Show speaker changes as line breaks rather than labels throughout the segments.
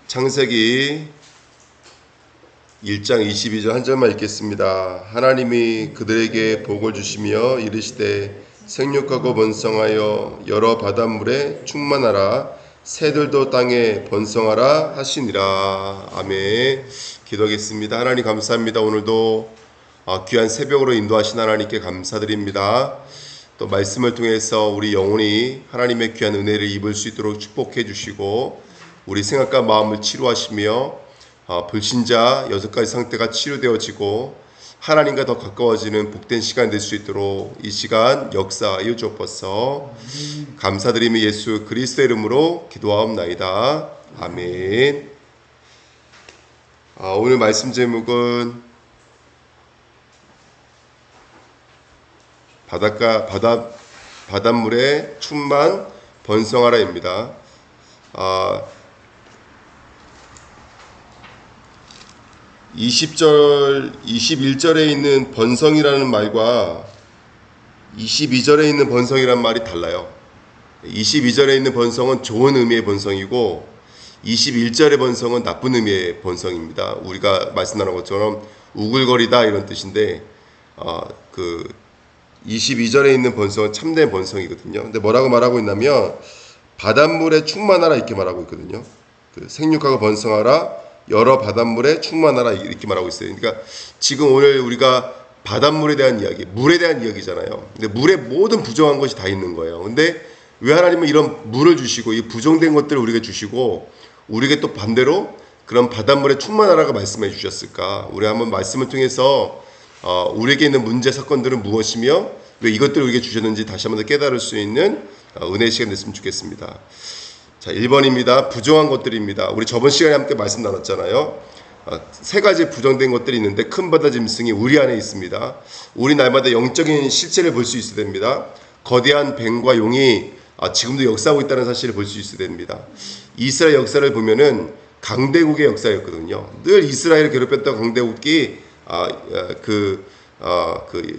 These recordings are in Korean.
창세기 1장 22절 한 절만 읽겠습니다. 하나님이 그들에게 복을 주시며 이르시되 생육하고 번성하여 여러 바닷물에 충만하라 새들도 땅에 번성하라 하시니라. 아멘. 기도하겠습니다. 하나님 감사합니다. 오늘도 귀한 새벽으로 인도하신 하나님께 감사드립니다. 또 말씀을 통해서 우리 영혼이 하나님의 귀한 은혜를 입을 수 있도록 축복해 주시고 우리 생각과 마음을 치료하시며 불신자 6가지 상태가 치료되어지고 하나님과 더 가까워지는 복된 시간 될 수 있도록 이 시간 역사하여 주옵소서. 감사드리며 예수 그리스도의 이름으로 기도하옵나이다. 아멘. 오늘 말씀 제목은 바닷물에 충만 번성하라입니다. 21절에 있는 번성이라는 말과 22절에 있는 번성이라는 말이 달라요. 22절에 있는 번성은 좋은 의미의 번성이고 21절의 번성은 나쁜 의미의 번성입니다. 우리가 말씀 나눈 것처럼 우글거리다 이런 뜻인데 22절에 있는 번성은 참된 번성이거든요. 근데 뭐라고 말하고 있냐면 바닷물에 충만하라 이렇게 말하고 있거든요. 생육하고 번성하라 여러 바닷물에 충만하라 이렇게 말하고 있어요. 그러니까 지금 오늘 우리가 바닷물에 대한 이야기, 물에 대한 이야기잖아요. 근데 물에 모든 부정한 것이 다 있는 거예요. 근데 왜 하나님은 이런 물을 주시고 이 부정된 것들을 우리에게 주시고 우리에게 또 반대로 그런 바닷물에 충만하라고 말씀해 주셨을까? 우리 한번 말씀을 통해서 우리에게 있는 문제 사건들은 무엇이며 왜 이것들을 우리에게 주셨는지 다시 한번 더 깨달을 수 있는 은혜의 시간 됐으면 좋겠습니다. 자, 1번입니다. 부정한 것들입니다. 우리 저번 시간에 함께 말씀 나눴잖아요. 세 가지 부정된 것들이 있는데 큰 바다 짐승이 우리 안에 있습니다. 우리 날마다 영적인 실체를 볼 수 있어야 됩니다. 거대한 뱀과 용이 지금도 역사하고 있다는 사실을 볼 수 있어야 됩니다. 이스라엘 역사를 보면은 강대국의 역사였거든요. 늘 이스라엘을 괴롭혔던 강대국이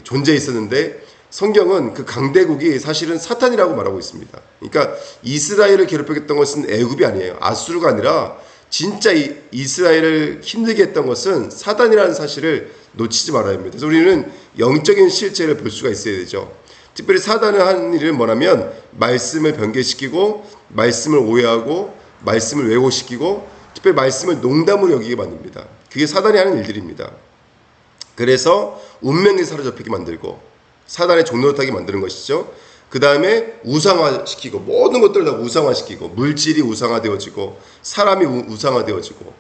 존재해 있었는데 성경은 그 강대국이 사실은 사탄이라고 말하고 있습니다. 그러니까 이스라엘을 괴롭혔던 것은 애굽이 아니에요. 아수르가 아니라 진짜 이스라엘을 힘들게 했던 것은 사탄이라는 사실을 놓치지 말아야 합니다. 그래서 우리는 영적인 실체를 볼 수가 있어야 되죠. 특별히 사탄을 하는 일은 뭐냐면 말씀을 변개시키고 말씀을 오해하고 말씀을 왜곡시키고 특별히 말씀을 농담으로 여기게 만듭니다. 그게 사탄이 하는 일들입니다. 그래서 운명이 사로잡히게 만들고 사단의 종노릇하게 만드는 것이죠. 그 다음에 우상화시키고 모든 것들을 다 우상화시키고 물질이 우상화되어지고 사람이 우상화되어지고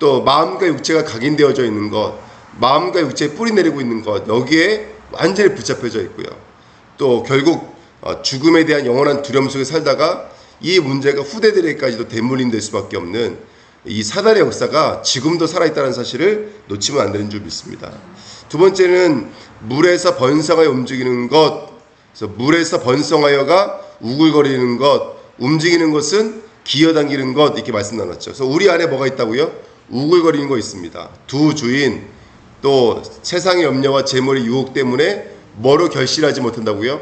또 마음과 육체가 각인되어져 있는 것, 마음과 육체에 뿌리 내리고 있는 것 여기에 완전히 붙잡혀져 있고요. 또 결국 죽음에 대한 영원한 두려움 속에 살다가 이 문제가 후대들에게까지도 대물림될 수밖에 없는 이 사단의 역사가 지금도 살아있다는 사실을 놓치면 안 되는 줄 믿습니다. 두 번째는 물에서 번성하여 움직이는 것. 그래서 물에서 번성하여가 우글거리는 것, 움직이는 것은 기어당기는 것 이렇게 말씀 나눴죠. 그래서 우리 안에 뭐가 있다고요? 우글거리는 거 있습니다. 두 주인 또 세상의 염려와 재물의 유혹 때문에 뭐로 결실하지 못한다고요?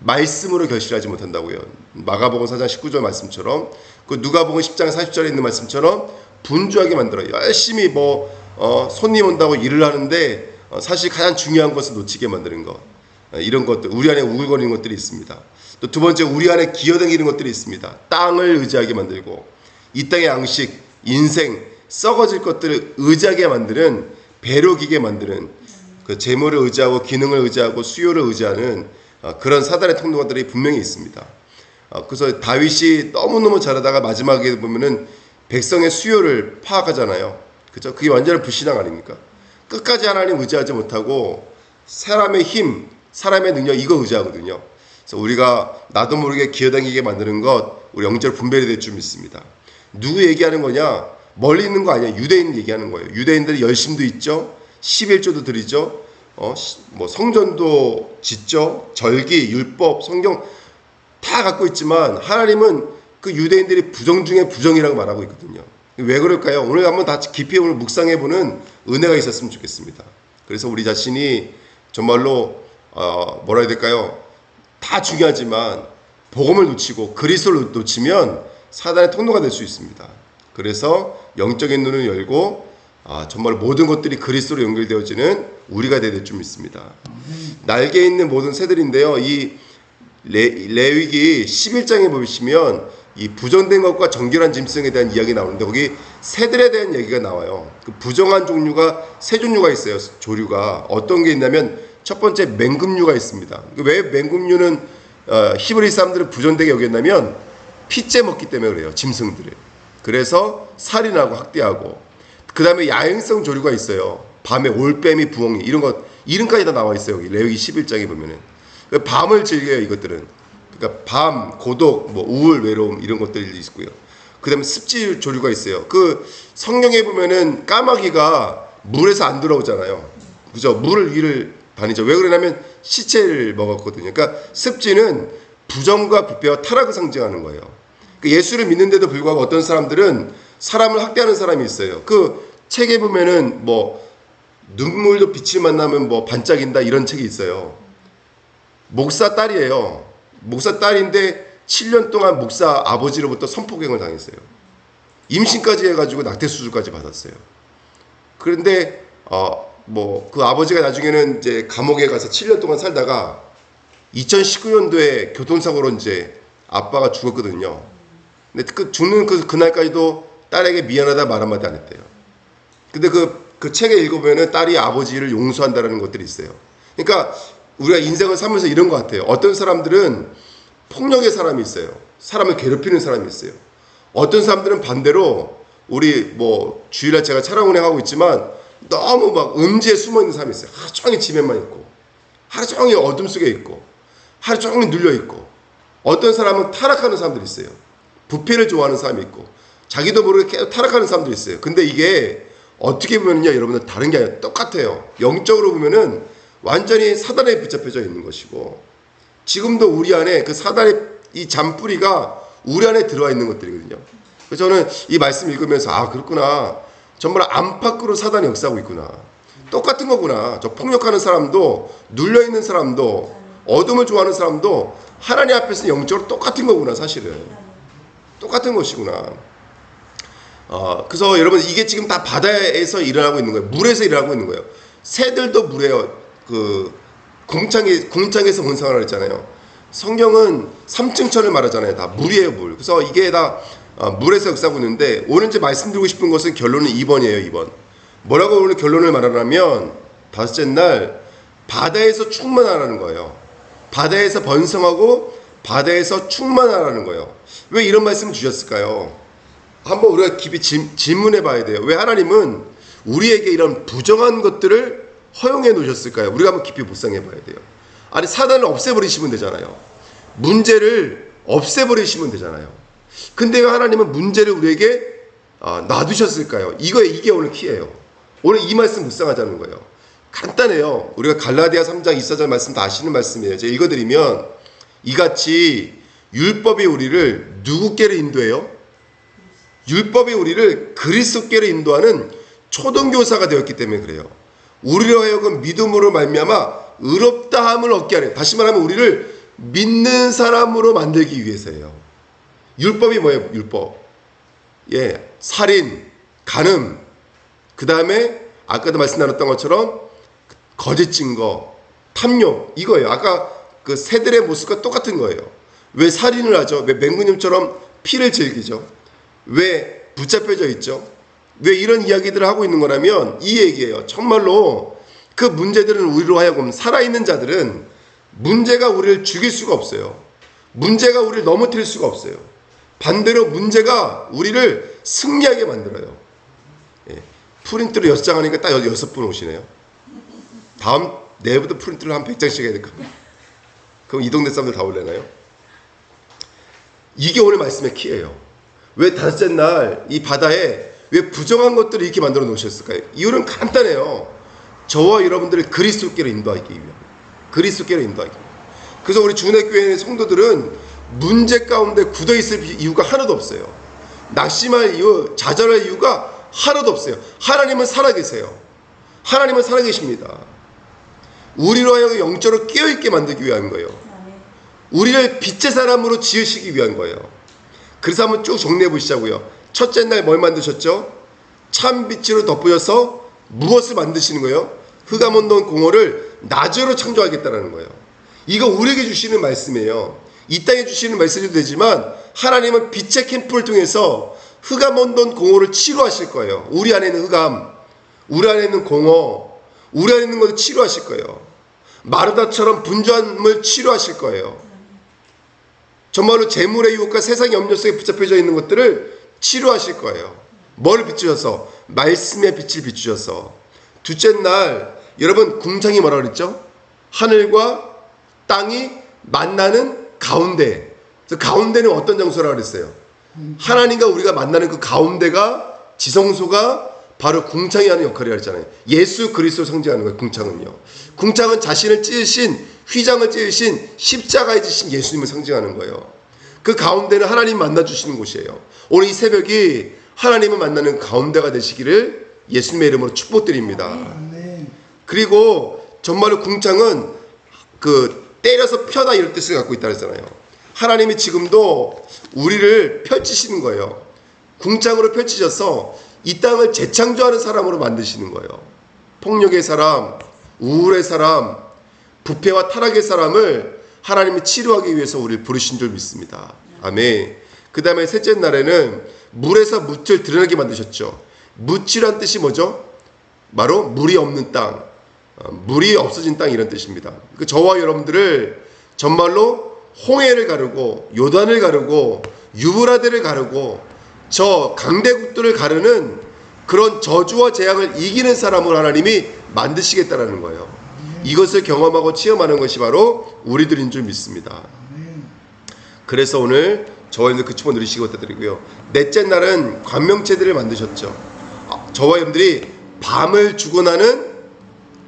말씀으로 결실하지 못한다고요. 마가복음 4장 19절 말씀처럼 그 누가복음 10장 40절에 있는 말씀처럼 분주하게 만들어요. 열심히 손님 온다고 일을 하는데 사실 가장 중요한 것은 놓치게 만드는 것. 이런 것들, 우리 안에 우글거리는 것들이 있습니다. 또 두 번째, 우리 안에 기어다니는 것들이 있습니다. 땅을 의지하게 만들고 이 땅의 양식, 인생, 썩어질 것들을 의지하게 만드는 배려기게 만드는 그 재물을 의지하고 기능을 의지하고 수요를 의지하는 그런 사단의 통로들이 분명히 있습니다. 그래서 다윗이 너무너무 잘하다가 마지막에 보면은 백성의 수요를 파악하잖아요. 그죠? 그게 완전히 불신앙 아닙니까? 끝까지 하나님 의지하지 못하고 사람의 힘, 사람의 능력 이거 의지하거든요. 그래서 우리가 나도 모르게 기어다니게 만드는 것 우리 영적으로 분별이 될 줄 믿습니다. 누구 얘기하는 거냐? 멀리 있는 거 아니야. 유대인 얘기하는 거예요. 유대인들이 열심도 있죠. 11조도 드리죠. 성전도 짓죠. 절기, 율법, 성경 다 갖고 있지만 하나님은 그 유대인들이 부정 중에 부정이라고 말하고 있거든요. 왜 그럴까요? 오늘 한번 다 깊이 오늘 묵상해보는 은혜가 있었으면 좋겠습니다. 그래서 우리 자신이 정말로 뭐라 해야 될까요? 다 중요하지만 복음을 놓치고 그리스도를 놓치면 사단의 통로가 될 수 있습니다. 그래서 영적인 눈을 열고 정말 모든 것들이 그리스도로 연결되어지는 우리가 되야 될 줄 믿습니다. 날개에 있는 모든 새들인데요. 이 레위기 11장에 보시면 이 부정된 것과 정결한 짐승에 대한 이야기 나오는데 거기 새들에 대한 얘기가 나와요. 그 부정한 종류가 세 종류가 있어요. 조류가 어떤 게 있냐면 첫 번째 맹금류가 있습니다. 왜 맹금류는 히브리 사람들은 부정되게 여겼냐면 피째 먹기 때문에 그래요. 짐승들을. 그래서 살인하고 학대하고 그 다음에 야행성 조류가 있어요. 밤에 올빼미, 부엉이 이런 것 이름까지 다 나와 있어요. 여기 레위기 11장에 보면은 밤을 즐겨요. 이것들은. 그러니까 밤, 고독, 뭐 우울, 외로움 이런 것들이 있고요. 그 다음에 습지 조류가 있어요. 그 성경에 보면은 까마귀가 물에서 안 들어오잖아요. 그죠? 물을 위를 다니죠. 왜 그러냐면 시체를 먹었거든요. 그러니까 습지는 부정과 부패와 타락을 상징하는 거예요. 예수를 믿는데도 불구하고 어떤 사람들은 사람을 학대하는 사람이 있어요. 그 책에 보면은 뭐 눈물도 빛을 만나면 뭐 반짝인다 이런 책이 있어요. 목사 딸이에요. 목사 딸인데 7년 동안 목사 아버지로부터 성폭행을 당했어요. 임신까지 해가지고 낙태 수술까지 받았어요. 그런데 뭐 그 아버지가 나중에는 이제 감옥에 가서 7년 동안 살다가 2019년도에 교통사고로 이제 아빠가 죽었거든요. 근데 그 죽는 그날까지도 딸에게 미안하다 말 한마디 안 했대요. 근데 그 책에 읽어보면은 딸이 아버지를 용서한다라는 것들이 있어요. 그러니까 우리가 인생을 살면서 이런 것 같아요. 어떤 사람들은 폭력의 사람이 있어요. 사람을 괴롭히는 사람이 있어요. 어떤 사람들은 반대로 우리 뭐 주일날 제가 차량 운행하고 있지만 너무 막 음지에 숨어 있는 사람이 있어요. 하루 종일 집에만 있고 하루 종일 어둠 속에 있고 하루 종일 눌려 있고 어떤 사람은 타락하는 사람들이 있어요. 부패를 좋아하는 사람이 있고 자기도 모르게 계속 타락하는 사람들이 있어요. 근데 이게 어떻게 보면요, 여러분들 다른 게 아니라 똑같아요. 영적으로 보면은 완전히 사단에 붙잡혀져 있는 것이고 지금도 우리 안에 그 사단의 이 잔뿌리가 우리 안에 들어와 있는 것들이거든요. 그래서 저는 이 말씀 읽으면서 그렇구나. 정말 안팎으로 사단이 역사하고 있구나. 똑같은 거구나. 저 폭력하는 사람도 눌려있는 사람도 어둠을 좋아하는 사람도 하나님 앞에서 영적으로 똑같은 거구나. 사실은 똑같은 것이구나. 그래서 여러분 이게 지금 다 바다에서 일어나고 있는 거예요. 물에서 일어나고 있는 거예요. 새들도 물에요. 그 공창에서 본성을 했잖아요. 성경은 3층 천을 말하잖아요. 다 물이에요, 물. 그래서 이게 다 물에서 역사하고 있는데 오늘 이제 말씀드리고 싶은 것은 결론은 2번이에요. 2번. 뭐라고 오늘 결론을 말하냐면 다섯째 날 바다에서 충만하라는 거예요. 바다에서 번성하고 바다에서 충만하라는 거예요. 왜 이런 말씀을 주셨을까요? 한번 우리가 깊이 질문해 봐야 돼요. 왜 하나님은 우리에게 이런 부정한 것들을 허용해 놓으셨을까요? 우리가 한번 깊이 묵상해 봐야 돼요. 아니 사단을 없애버리시면 되잖아요. 문제를 없애버리시면 되잖아요. 근데 왜 하나님은 문제를 우리에게 놔두셨을까요? 이게 오늘 키예요. 오늘 이 말씀 묵상하자는 거예요. 간단해요. 우리가 갈라디아 3장 24절 말씀 다 아시는 말씀이에요. 제가 읽어드리면 이같이 율법이 우리를 누구께로 인도해요? 율법이 우리를 그리스도께로 인도하는 초등교사가 되었기 때문에 그래요. 우리로 하여금 믿음으로 말미암아 의롭다함을 얻게 하려. 다시 말하면 우리를 믿는 사람으로 만들기 위해서예요. 율법이 뭐예요? 율법. 살인, 간음, 그 다음에 아까도 말씀 나눴던 것처럼 거짓 증거, 탐욕 이거예요. 아까 그 새들의 모습과 똑같은 거예요. 왜 살인을 하죠? 왜 맹구님처럼 피를 즐기죠? 왜 붙잡혀져 있죠? 왜 이런 이야기들을 하고 있는 거라면 이 얘기예요. 정말로 그 문제들은 우리로 하여금 살아있는 자들은 문제가 우리를 죽일 수가 없어요. 문제가 우리를 넘어뜨릴 수가 없어요. 반대로 문제가 우리를 승리하게 만들어요. 프린트를 6장 하니까 딱 6분 오시네요. 다음 내일부터 프린트를 한 100장씩 해야 될까? 그럼 이 동네 사람들 다 올래나요? 이게 오늘 말씀의 키예요. 왜 다섯째 날 이 바다에 왜 부정한 것들을 이렇게 만들어 놓으셨을까요? 이유는 간단해요. 저와 여러분들을 그리스도께로 인도하기 위해. 그리스도께로 인도하기 위해. 그래서 우리 주내교회 성도들은 문제 가운데 굳어 있을 이유가 하나도 없어요. 낙심할 이유, 좌절할 이유가 하나도 없어요. 하나님은 살아계세요. 하나님은 살아계십니다. 우리로 하여금 영적으로 깨어있게 만들기 위한 거예요. 우리를 빛의 사람으로 지으시기 위한 거예요. 그래서 한번 쭉 정리해 보시자고요. 첫째 날 뭘 만드셨죠? 참 빛으로 덮으셔서 무엇을 만드시는 거예요? 흑암 온돈 공허를 낮으로 창조하겠다는 거예요. 이거 우리에게 주시는 말씀이에요. 이 땅에 주시는 메시지도 되지만 하나님은 빛의 캠프를 통해서 흑암 온돈 공허를 치료하실 거예요. 우리 안에 있는 흑암, 우리 안에 있는 공허, 우리 안에 있는 것을 치료하실 거예요. 마르다처럼 분주함을 치료하실 거예요. 정말로 재물의 유혹과 세상의 염려 속에 붙잡혀져 있는 것들을 치료하실 거예요. 뭘 비추셔서? 말씀의 빛을 비추셔서. 둘째 날 여러분 궁창이 뭐라 그랬죠? 하늘과 땅이 만나는 가운데. 그래서 가운데는 어떤 장소라고 그랬어요? 하나님과 우리가 만나는 그 가운데가 지성소가 바로 궁창이 하는 역할을 하잖아요. 예수 그리스도 상징하는 거예요. 궁창은요. 궁창은 자신을 찢으신 휘장을 찢으신 십자가에 지신 예수님을 상징하는 거예요. 그 가운데는 하나님 만나주시는 곳이에요. 오늘 이 새벽이 하나님을 만나는 가운데가 되시기를 예수님의 이름으로 축복드립니다. 그리고 정말로 궁창은 그 때려서 펴다 이런 뜻을 갖고 있다 그랬잖아요. 하나님이 지금도 우리를 펼치시는 거예요. 궁창으로 펼치셔서 이 땅을 재창조하는 사람으로 만드시는 거예요. 폭력의 사람, 우울의 사람, 부패와 타락의 사람을 하나님이 치료하기 위해서 우리를 부르신 줄 믿습니다. 아멘. 그 다음에 셋째 날에는 물에서 묻을 드러나게 만드셨죠. 묻이란 뜻이 뭐죠? 바로 물이 없는 땅, 물이 없어진 땅 이런 뜻입니다. 그 저와 여러분들을 정말로 홍해를 가르고 요단을 가르고 유브라데를 가르고 저 강대국들을 가르는 그런 저주와 재앙을 이기는 사람으로 하나님이 만드시겠다라는 거예요. 이것을 경험하고 체험하는 것이 바로 우리들인 줄 믿습니다. 그래서 오늘 저와 여러분들 그 축복 누리시기 부탁드리고요. 넷째 날은 관명체들을 만드셨죠. 저와 여러분들이 밤을 주관하는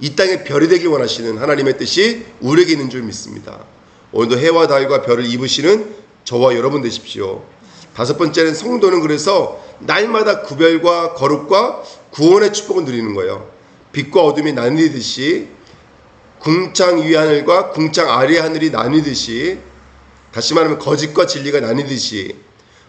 이 땅의 별이 되길 원하시는 하나님의 뜻이 우리에게 있는 줄 믿습니다. 오늘도 해와 달과 별을 입으시는 저와 여러분 되십시오. 다섯 번째는 성도는 그래서 날마다 구별과 거룩과 구원의 축복을 누리는 거예요. 빛과 어둠이 나뉘듯이 궁창 위 하늘과 궁창 아래 하늘이 나뉘듯이, 다시 말하면 거짓과 진리가 나뉘듯이,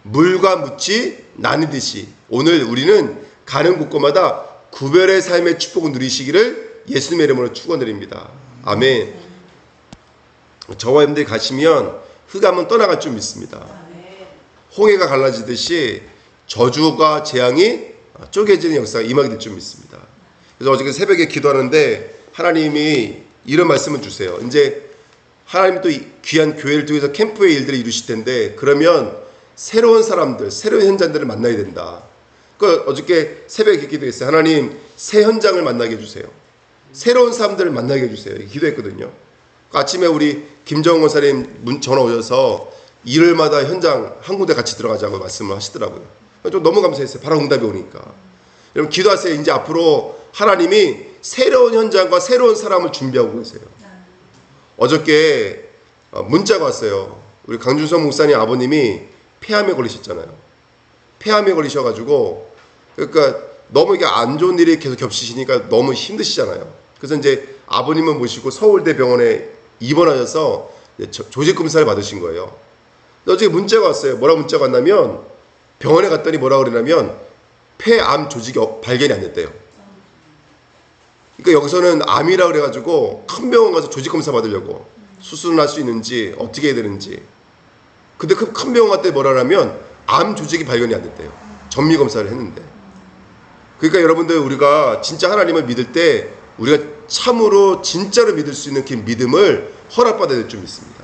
물과 묻이 나뉘듯이 오늘 우리는 가는 곳곳마다 구별의 삶의 축복을 누리시기를 예수님의 이름으로 축원드립니다. 아멘. 저와 여러분들이 가시면 흑암은 떠나갈 줄 믿습니다. 홍해가 갈라지듯이 저주가 재앙이 쪼개지는 역사가 임하게 될 줄 믿습니다. 그래서 어저께 새벽에 기도하는데 하나님이 이런 말씀을 주세요. 이제 하나님이 또 귀한 교회를 통해서 캠프의 일들을 이루실 텐데, 그러면 새로운 사람들, 새로운 현장들을 만나야 된다. 그 어저께 새벽에 기도했어요. 하나님 새 현장을 만나게 해주세요. 새로운 사람들을 만나게 해주세요. 기도했거든요. 아침에 우리 김정은 권사님 전화 오셔서 일요일마다 현장 한 군데 같이 들어가자고 말씀을 하시더라고요. 좀 너무 감사했어요. 바로 응답이 오니까. 여러분 기도하세요. 이제 앞으로 하나님이 새로운 현장과 새로운 사람을 준비하고 계세요. 어저께 문자가 왔어요. 우리 강준성 목사님 아버님이 폐암에 걸리셨잖아요. 폐암에 걸리셔가지고, 그러니까 너무 이게 안 좋은 일이 계속 겹치시니까 너무 힘드시잖아요. 그래서 이제 아버님을 모시고 서울대 병원에 입원하셔서 조직 검사를 받으신 거예요. 어저께 문자가 왔어요. 뭐라고 문자가 왔냐면, 병원에 갔더니 뭐라고 그러냐면 폐암 조직이 발견이 안 됐대요. 그러니까 여기서는 암이라 그래가지고 큰 병원 가서 조직 검사 받으려고 수술을 할 수 있는지 어떻게 해야 되는지. 근데 그 큰 병원 갔더니 뭐라 하냐면 암 조직이 발견이 안 됐대요. 전미 검사를 했는데. 그러니까 여러분들 우리가 진짜 하나님을 믿을 때 우리가 참으로 진짜로 믿을 수 있는 그 믿음을 허락받아야 될 줄 믿습니다.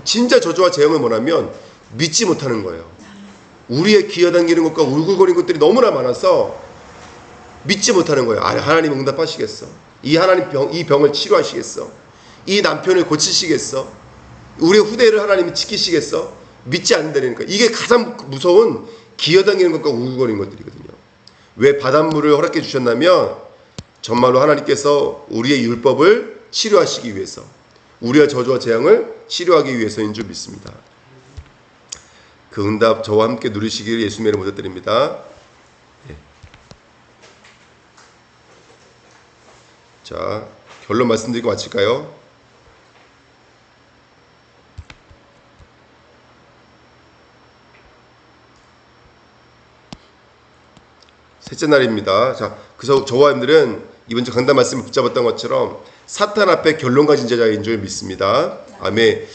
진짜 저주와 재앙은 뭐냐면 믿지 못하는 거예요. 우리의 기어당기는 것과 울굴거리는 것들이 너무나 많아서 믿지 못하는 거예요. 아, 하나님 응답하시겠어. 이 병을 치료하시겠어. 이 남편을 고치시겠어. 우리의 후대를 하나님이 지키시겠어. 믿지 않는다니까. 이게 가장 무서운 기어당기는 것과 울굴거리는 것들이거든요. 왜 바닷물을 허락해 주셨냐면 정말로 하나님께서 우리의 율법을 치료하시기 위해서, 우리의 저주와 재앙을 치료하기 위해서인 줄 믿습니다. 그 응답 저와 함께 누리시기를 예수님의 이름으로 부탁드립니다. 예. 자, 결론 말씀드리고 마칠까요? 셋째 날입니다. 자, 그래서 저와 여러분들은 이번 주 강단 말씀을 붙잡았던 것처럼 사탄 앞에 결론 가진 제자인 줄 믿습니다. 아멘.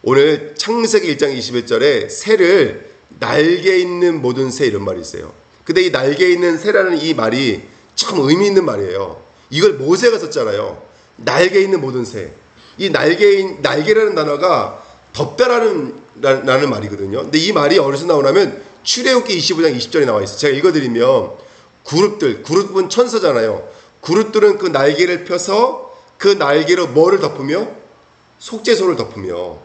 오늘 창세기 1장 21절에 새를 날개 있는 모든 새 이런 말이 있어요. 근데 이 날개 있는 새라는 이 말이 참 의미 있는 말이에요. 이걸 모세가 썼잖아요. 날개 있는 모든 새. 이 날개라는 단어가 덥다라는 말이거든요. 근데 이 말이 어디서 나오냐면 출애굽기 25장 20절에 나와 있어요. 제가 읽어드리면 그룹은 천사잖아요. 그룹들은 그 날개를 펴서 그 날개로 뭐를 덮으며? 속죄소를 덮으며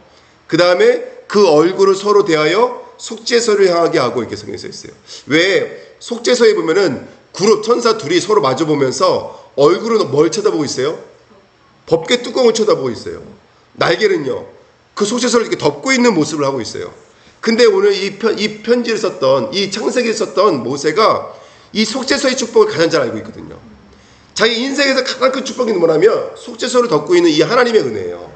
그 다음에 그 얼굴을 서로 대하여 속죄소를 향하게 하고 이렇게 성경에 써 있어요. 왜 속죄소에 보면은 그룹 천사 둘이 서로 마주 보면서 얼굴은 뭘 쳐다보고 있어요? 법궤 뚜껑을 쳐다보고 있어요. 날개는요 그 속죄소를 이렇게 덮고 있는 모습을 하고 있어요. 근데 오늘 이 편지를 썼던 이 창세기를 썼던 모세가 이 속죄소의 축복을 가장 잘 알고 있거든요. 자기 인생에서 가장 큰 축복이 뭐냐면 속죄소를 덮고 있는 이 하나님의 은혜예요.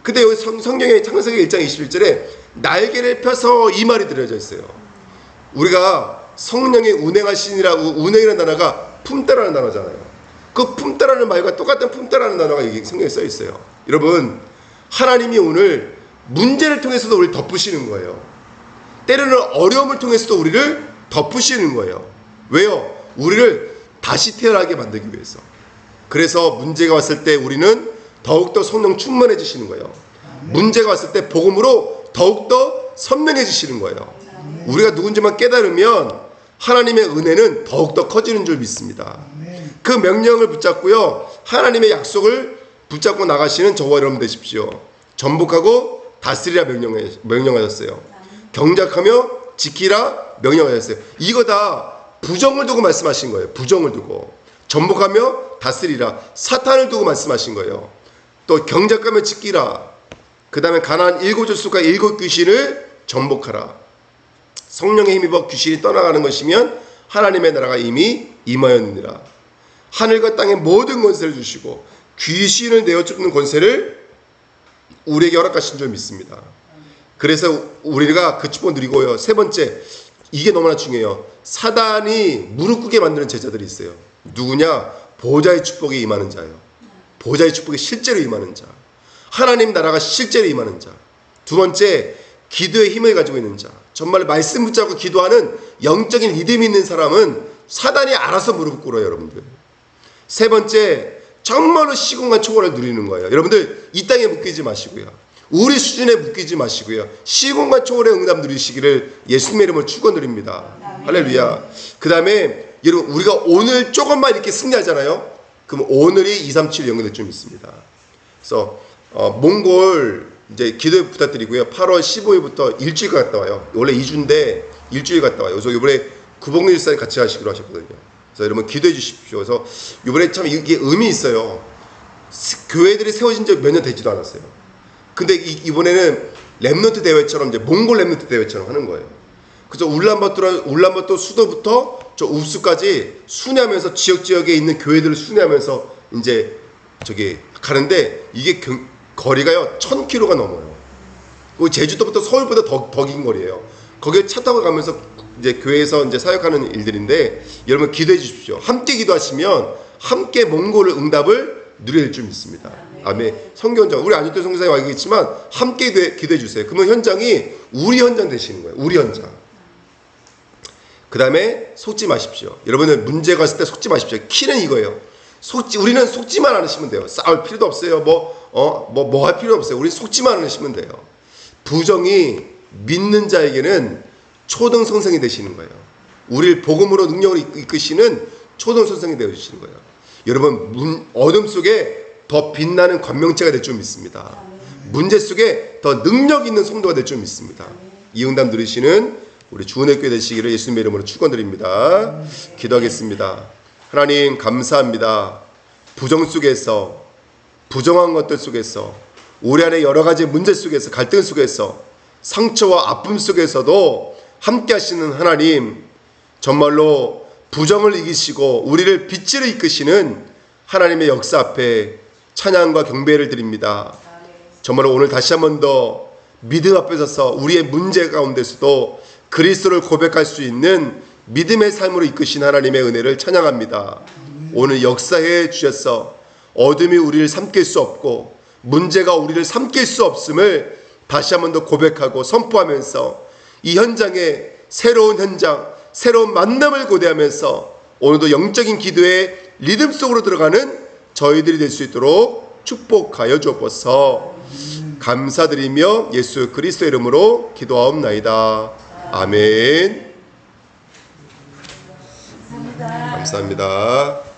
근데 여기 성경에 창세기 1장 21절에 날개를 펴서 이 말이 들어져 있어요. 우리가 성령의 운행하시니라고 운행이라는 단어가 품다라는 단어잖아요. 그 품다라는 말과 똑같은 품다라는 단어가 여기 성경에 써 있어요. 여러분 하나님이 오늘 문제를 통해서도 우리를 덮으시는 거예요. 때로는 어려움을 통해서도 우리를 덮으시는 거예요. 왜요? 우리를 다시 태어나게 만들기 위해서. 그래서 문제가 왔을 때 우리는 더욱더 성령 충만해지시는 거예요. 문제가 왔을 때 복음으로 더욱더 선명해지시는 거예요. 우리가 누군지만 깨달으면 하나님의 은혜는 더욱더 커지는 줄 믿습니다. 그 명령을 붙잡고요. 하나님의 약속을 붙잡고 나가시는 저와 여러분 되십시오. 전복하고 다스리라 명령하셨어요. 경작하며 지키라 명령하셨어요. 이거 다 부정을 두고 말씀하신 거예요. 부정을 두고. 전복하며 다스리라. 사탄을 두고 말씀하신 거예요. 또 경작하며 지키라. 그 다음에 가나안 7 족속과 7 귀신을 전복하라. 성령의 힘입어 귀신이 떠나가는 것이면 하나님의 나라가 이미 임하였느니라. 하늘과 땅의 모든 권세를 주시고 귀신을 내어쫓는 권세를 우리에게 허락하신 줄 믿습니다. 그래서 우리가 그 축복을 누리고요. 세 번째, 이게 너무나 중요해요. 사단이 무릎 꿇게 만드는 제자들이 있어요. 누구냐? 보좌의 축복이 임하는 자예요. 보좌의 축복이 실제로 임하는 자. 하나님 나라가 실제로 임하는 자. 두 번째, 기도의 힘을 가지고 있는 자. 정말 말씀 붙잡고 기도하는 영적인 리듬이 있는 사람은 사단이 알아서 무릎 꿇어요, 여러분들. 세 번째, 정말로 시공간 초월을 누리는 거예요. 여러분들 이 땅에 묶이지 마시고요. 우리 수준에 묶이지 마시고요. 시공간 초월의 응답 누리시기를 예수님의 이름으로 축원드립니다. 할렐루야. 그 다음에 여러분 우리가 오늘 조금만 이렇게 승리하잖아요. 그럼 오늘이 237 연결될 줄 믿습니다. 그래서 몽골 이제 기도 부탁드리고요. 8월 15일부터 일주일 갔다 와요. 원래 2주인데 일주일 갔다 와요. 그래서 이번에 구봉일 일사에 같이 하시기로 하셨거든요. 그래서 여러분 기도해 주십시오. 그래서 이번에 참 이게 의미 있어요. 교회들이 세워진 지 몇 년 되지도 않았어요. 근데 이번에는 랩넌트 대회처럼 이제 몽골 랩넌트 대회처럼 하는 거예요. 그래서 울란바토 수도부터 저 웁수까지 순회하면서 지역에 있는 교회들을 순회하면서 이제 저기 가는데 이게 거리가요 1000km가 넘어요. 제주도부터 서울보다 더 긴 거리예요. 거기에 차 타고 가면서 이제 교회에서 이제 사역하는 일들인데 여러분 기도해 주십시오. 함께 기도하시면 함께 몽골의 응답을 누릴 줄 믿습니다. 아멘. 성경장 우리 안유태 성사에 와 있지만 함께 기도해 주세요. 그러면 현장이 우리 현장 되시는 거예요. 우리 현장. 그 다음에 속지 마십시오. 여러분은 문제가 있을 때 속지 마십시오. 키는 이거예요. 우리는 속지만 않으시면 돼요. 싸울 필요도 없어요. 뭐 할 필요 없어요. 우리는 속지만 않으시면 돼요. 부정이 믿는 자에게는 초등 선생이 되시는 거예요. 우리를 복음으로 능력으로 이끄시는 초등 선생이 되어주시는 거예요. 여러분 어둠 속에 더 빛나는 권명체가 될 줄 믿습니다. 문제 속에 더 능력 있는 성도가 될 줄 믿습니다. 이 응답 누리시는 우리 주은혜 교회 되시기를 예수님의 이름으로 축원드립니다. 기도하겠습니다. 하나님 감사합니다. 부정 속에서 부정한 것들 속에서 우리 안에 여러 가지 문제 속에서 갈등 속에서 상처와 아픔 속에서도 함께 하시는 하나님 정말로 부정을 이기시고 우리를 빛으로 이끄시는 하나님의 역사 앞에 찬양과 경배를 드립니다. 정말로 오늘 다시 한 번 더 믿음 앞에 서서 우리의 문제 가운데서도 그리스도를 고백할 수 있는 믿음의 삶으로 이끄신 하나님의 은혜를 찬양합니다. 오늘 역사해 주셔서 어둠이 우리를 삼킬 수 없고 문제가 우리를 삼킬 수 없음을 다시 한 번 더 고백하고 선포하면서 이 현장에 새로운 현장, 새로운 만남을 고대하면서 오늘도 영적인 기도의 리듬 속으로 들어가는 저희들이 될 수 있도록 축복하여 주옵소서. 감사드리며 예수 그리스도 이름으로 기도하옵나이다. 아멘. 감사합니다.